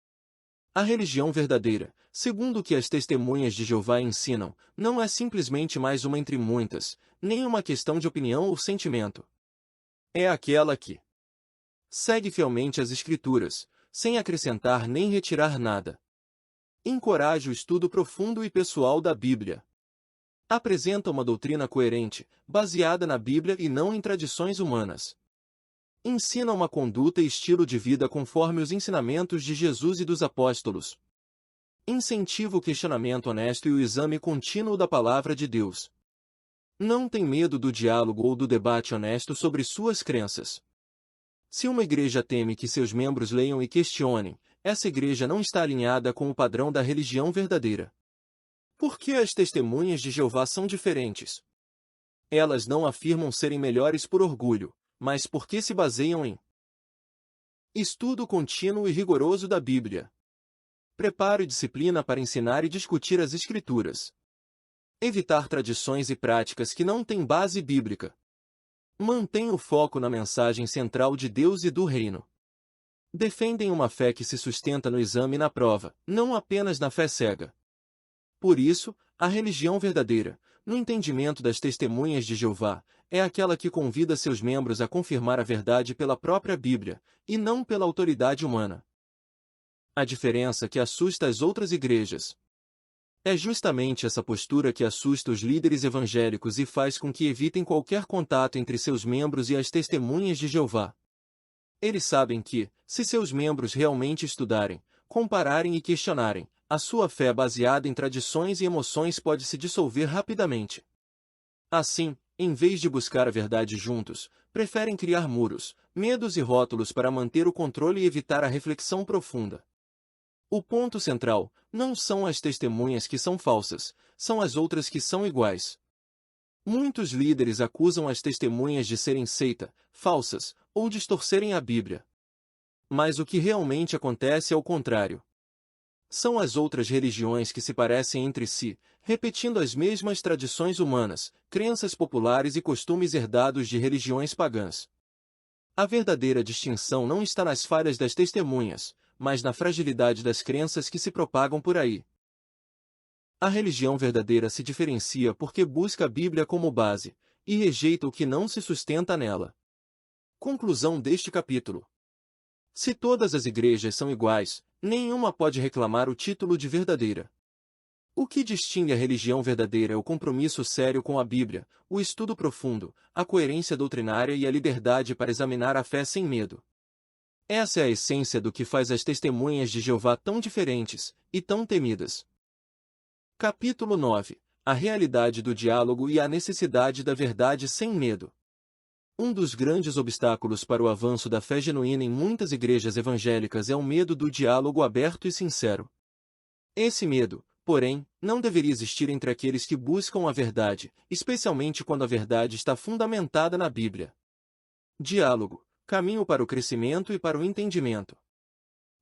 A religião verdadeira, segundo o que as testemunhas de Jeová ensinam, não é simplesmente mais uma entre muitas, nem uma questão de opinião ou sentimento. É aquela que segue fielmente as Escrituras, sem acrescentar nem retirar nada. Encoraja o estudo profundo e pessoal da Bíblia. Apresenta uma doutrina coerente, baseada na Bíblia e não em tradições humanas. Ensina uma conduta e estilo de vida conforme os ensinamentos de Jesus e dos apóstolos. Incentiva o questionamento honesto e o exame contínuo da palavra de Deus. Não tem medo do diálogo ou do debate honesto sobre suas crenças. Se uma igreja teme que seus membros leiam e questionem, essa igreja não está alinhada com o padrão da religião verdadeira. Por que as testemunhas de Jeová são diferentes? Elas não afirmam serem melhores por orgulho, mas porque se baseiam em estudo contínuo e rigoroso da Bíblia. Preparo e disciplina para ensinar e discutir as Escrituras. Evitar tradições e práticas que não têm base bíblica. Mantém o foco na mensagem central de Deus e do Reino. Defendem uma fé que se sustenta no exame e na prova, não apenas na fé cega. Por isso, a religião verdadeira, no entendimento das testemunhas de Jeová, é aquela que convida seus membros a confirmar a verdade pela própria Bíblia, e não pela autoridade humana. A diferença que assusta as outras igrejas. É justamente essa postura que assusta os líderes evangélicos e faz com que evitem qualquer contato entre seus membros e as testemunhas de Jeová. Eles sabem que, se seus membros realmente estudarem, compararem e questionarem, a sua fé baseada em tradições e emoções pode se dissolver rapidamente. Assim, em vez de buscar a verdade juntos, preferem criar muros, medos e rótulos para manter o controle e evitar a reflexão profunda. O ponto central não são as testemunhas que são falsas, são as outras que são iguais. Muitos líderes acusam as testemunhas de serem seita, falsas, ou distorcerem a Bíblia. Mas o que realmente acontece é o contrário. São as outras religiões que se parecem entre si, repetindo as mesmas tradições humanas, crenças populares e costumes herdados de religiões pagãs. A verdadeira distinção não está nas falhas das testemunhas, mas na fragilidade das crenças que se propagam por aí. A religião verdadeira se diferencia porque busca a Bíblia como base, e rejeita o que não se sustenta nela. Conclusão deste capítulo. Se todas as igrejas são iguais, nenhuma pode reclamar o título de verdadeira. O que distingue a religião verdadeira é o compromisso sério com a Bíblia, o estudo profundo, a coerência doutrinária e a liberdade para examinar a fé sem medo. Essa é a essência do que faz as testemunhas de Jeová tão diferentes e tão temidas. Capítulo 9. A realidade do diálogo e a necessidade da verdade sem medo. Um dos grandes obstáculos para o avanço da fé genuína em muitas igrejas evangélicas é o medo do diálogo aberto e sincero. Esse medo, porém, não deveria existir entre aqueles que buscam a verdade, especialmente quando a verdade está fundamentada na Bíblia. Diálogo, caminho para o crescimento e para o entendimento.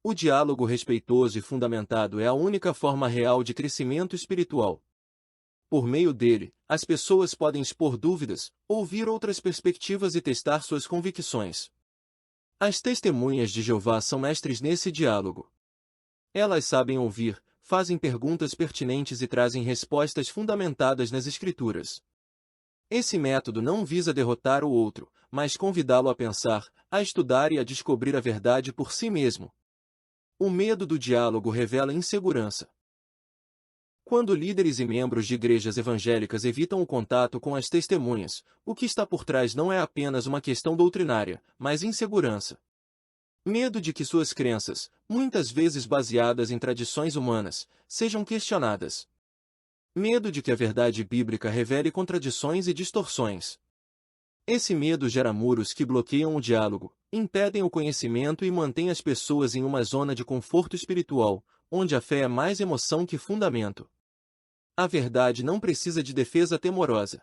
O diálogo respeitoso e fundamentado é a única forma real de crescimento espiritual. Por meio dele, as pessoas podem expor dúvidas, ouvir outras perspectivas e testar suas convicções. As testemunhas de Jeová são mestres nesse diálogo. Elas sabem ouvir, fazem perguntas pertinentes e trazem respostas fundamentadas nas Escrituras. Esse método não visa derrotar o outro, mas convidá-lo a pensar, a estudar e a descobrir a verdade por si mesmo. O medo do diálogo revela insegurança. Quando líderes e membros de igrejas evangélicas evitam o contato com as testemunhas, o que está por trás não é apenas uma questão doutrinária, mas insegurança. Medo de que suas crenças, muitas vezes baseadas em tradições humanas, sejam questionadas. Medo de que a verdade bíblica revele contradições e distorções. Esse medo gera muros que bloqueiam o diálogo, impedem o conhecimento e mantêm as pessoas em uma zona de conforto espiritual, onde a fé é mais emoção que fundamento. A verdade não precisa de defesa temorosa.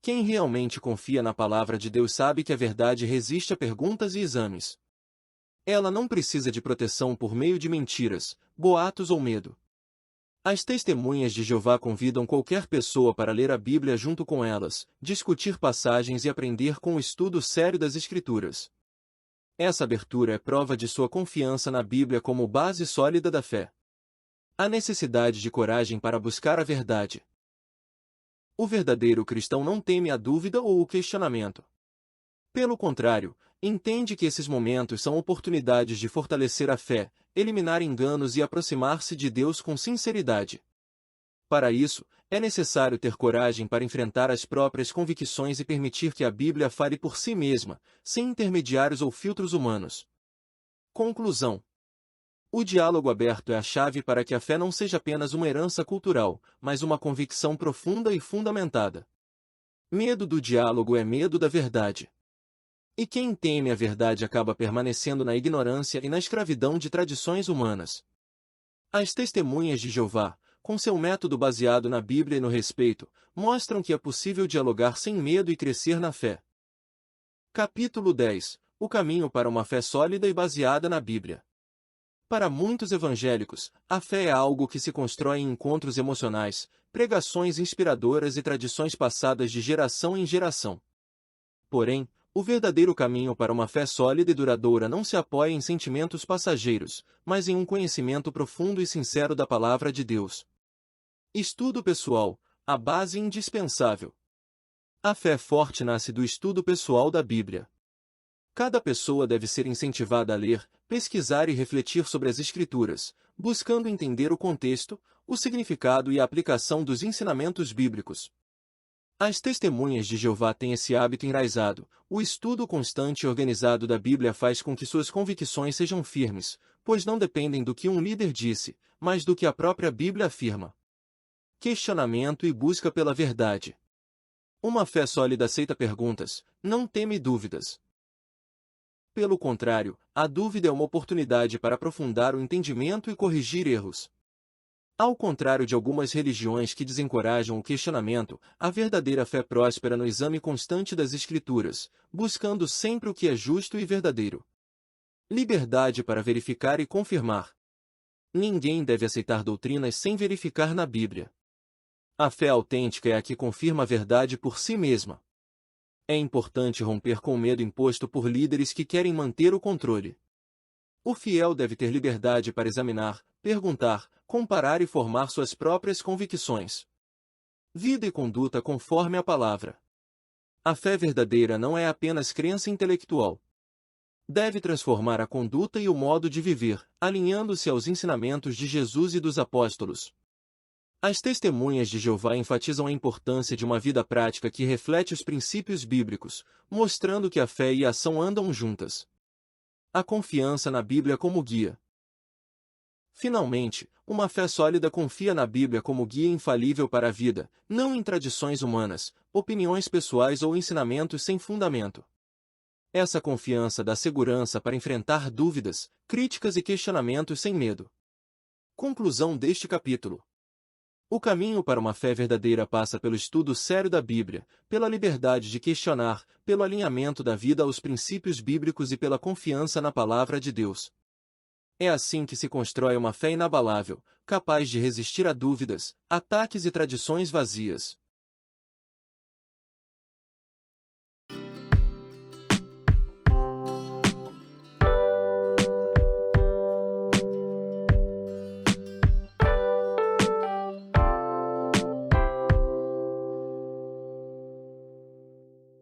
Quem realmente confia na palavra de Deus sabe que a verdade resiste a perguntas e exames. Ela não precisa de proteção por meio de mentiras, boatos ou medo. As testemunhas de Jeová convidam qualquer pessoa para ler a Bíblia junto com elas, discutir passagens e aprender com o estudo sério das Escrituras. Essa abertura é prova de sua confiança na Bíblia como base sólida da fé. A necessidade de coragem para buscar a verdade. O verdadeiro cristão não teme a dúvida ou o questionamento. Pelo contrário, entende que esses momentos são oportunidades de fortalecer a fé, eliminar enganos e aproximar-se de Deus com sinceridade. Para isso, é necessário ter coragem para enfrentar as próprias convicções e permitir que a Bíblia fale por si mesma, sem intermediários ou filtros humanos. Conclusão. O diálogo aberto é a chave para que a fé não seja apenas uma herança cultural, mas uma convicção profunda e fundamentada. Medo do diálogo é medo da verdade. E quem teme a verdade acaba permanecendo na ignorância e na escravidão de tradições humanas. As testemunhas de Jeová, com seu método baseado na Bíblia e no respeito, mostram que é possível dialogar sem medo e crescer na fé. Capítulo 10. O caminho para uma fé sólida e baseada na Bíblia. Para muitos evangélicos, a fé é algo que se constrói em encontros emocionais, pregações inspiradoras e tradições passadas de geração em geração. Porém, o verdadeiro caminho para uma fé sólida e duradoura não se apoia em sentimentos passageiros, mas em um conhecimento profundo e sincero da Palavra de Deus. Estudo pessoal, a base indispensável. A fé forte nasce do estudo pessoal da Bíblia. Cada pessoa deve ser incentivada a ler, pesquisar e refletir sobre as Escrituras, buscando entender o contexto, o significado e a aplicação dos ensinamentos bíblicos. As testemunhas de Jeová têm esse hábito enraizado. O estudo constante e organizado da Bíblia faz com que suas convicções sejam firmes, pois não dependem do que um líder disse, mas do que a própria Bíblia afirma. Questionamento e busca pela verdade. Uma fé sólida aceita perguntas, não teme dúvidas. Pelo contrário, a dúvida é uma oportunidade para aprofundar o entendimento e corrigir erros. Ao contrário de algumas religiões que desencorajam o questionamento, a verdadeira fé próspera no exame constante das Escrituras, buscando sempre o que é justo e verdadeiro. Liberdade para verificar e confirmar. Ninguém deve aceitar doutrinas sem verificar na Bíblia. A fé autêntica é a que confirma a verdade por si mesma. É importante romper com o medo imposto por líderes que querem manter o controle. O fiel deve ter liberdade para examinar, perguntar, comparar e formar suas próprias convicções. Vida e conduta conforme a palavra. A fé verdadeira não é apenas crença intelectual. Deve transformar a conduta e o modo de viver, alinhando-se aos ensinamentos de Jesus e dos apóstolos. As testemunhas de Jeová enfatizam a importância de uma vida prática que reflete os princípios bíblicos, mostrando que a fé e a ação andam juntas. A confiança na Bíblia como guia. Finalmente, uma fé sólida confia na Bíblia como guia infalível para a vida, não em tradições humanas, opiniões pessoais ou ensinamentos sem fundamento. Essa confiança dá segurança para enfrentar dúvidas, críticas e questionamentos sem medo. Conclusão deste capítulo. O caminho para uma fé verdadeira passa pelo estudo sério da Bíblia, pela liberdade de questionar, pelo alinhamento da vida aos princípios bíblicos e pela confiança na palavra de Deus. É assim que se constrói uma fé inabalável, capaz de resistir a dúvidas, ataques e tradições vazias.